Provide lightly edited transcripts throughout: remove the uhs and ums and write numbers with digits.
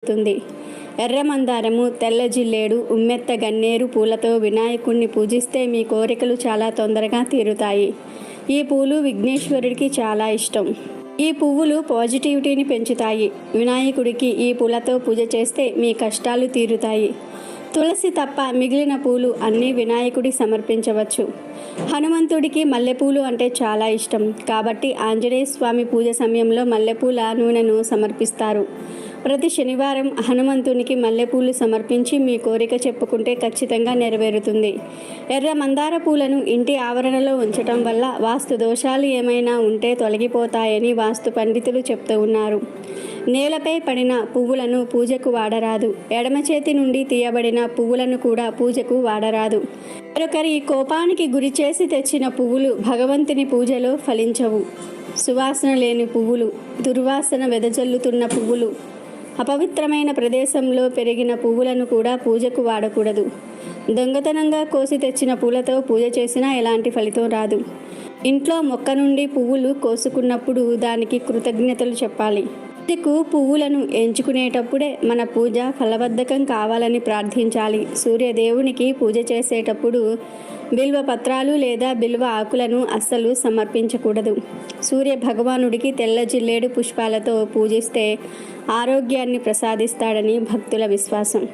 తుంది. ఎర్ర మందారము, తెల్ల జిల్లేడు, ఉమ్మెత్త గన్నేరు పూలతో వినాయకుణ్ణి పూజిస్తే మీ కోరికలు చాలా తొందరగా తీరుతాయి. ఈ పూలు విఘ్నేశ్వరుడికి చాలా ఇష్టం. ఈ పువ్వులు పాజిటివిటీని పెంచుతాయి. వినాయకుడికి ఈ పూలతో పూజ చేస్తే మీ కష్టాలు తీరుతాయి. తులసి తప్ప మిగిలిన పూలు అన్నీ వినాయకుడికి సమర్పించవచ్చు. హనుమంతుడికి మల్లెపూలు అంటే చాలా ఇష్టం కాబట్టి ఆంజనేయ స్వామి పూజ సమయంలో మల్లెపూల నూనెను సమర్పిస్తారు. ప్రతి శనివారం హనుమంతునికి మల్లెపూలు సమర్పించి మీ కోరిక చెప్పుకుంటే ఖచ్చితంగా నెరవేరుతుంది. ఎర్ర మందార పూలను ఇంటి ఆవరణలో ఉంచటం వల్ల వాస్తు దోషాలు ఏమైనా ఉంటే తొలగిపోతాయని వాస్తు పండితులు చెప్తూ ఉన్నారు. నేలపై పడిన పువ్వులను పూజకు వాడరాదు. ఎడమ చేతి నుండి తీయబడిన పువ్వులను కూడా పూజకు వాడరాదు. మరొకరి కోపానికి గురి చేసి తెచ్చిన పువ్వులు భగవంతుని పూజలో ఫలించవు. సువాసన లేని పువ్వులు, దుర్వాసన వెదజల్లుతున్న పువ్వులు, అపవిత్రమైన ప్రదేశంలో పెరిగిన పువ్వులను కూడా పూజకు వాడకూడదు. దొంగతనంగా కోసి తెచ్చిన పూలతో పూజ చేసినా ఎలాంటి ఫలితం రాదు. ఇంట్లో మొక్క నుండి పువ్వులు కోసుకున్నప్పుడు దానికి కృతజ్ఞతలు చెప్పాలి. పూజకు పువ్వులను ఎంచుకునేటప్పుడే మన పూజ ఫలబద్ధకం కావాలని ప్రార్థించాలి. సూర్యదేవునికి పూజ చేసేటప్పుడు బిల్వ పత్రాలు లేదా బిల్వ ఆకులను అస్సలు సమర్పించకూడదు. సూర్య భగవానుడికి తెల్ల జిల్లేడు పుష్పాలతో పూజిస్తే ఆరోగ్యాన్ని ప్రసాదిస్తాడని భక్తుల విశ్వాసం.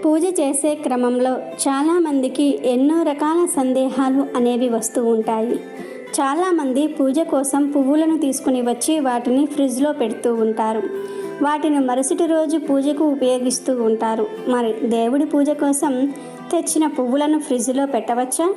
పూజ చేసే క్రమంలో చాలామందికి ఎన్నో రకాల సందేహాలు అనేవి వస్తూ ఉంటాయి. చాలామంది పూజ కోసం పువ్వులను తీసుకుని వచ్చి వాటిని ఫ్రిడ్జ్లో పెడుతూ ఉంటారు. వాటిని మరుసటి రోజు పూజకు ఉపయోగిస్తూ ఉంటారు. మరి దేవుడి పూజ కోసం తెచ్చిన పువ్వులను ఫ్రిడ్జ్లో పెట్టవచ్చా?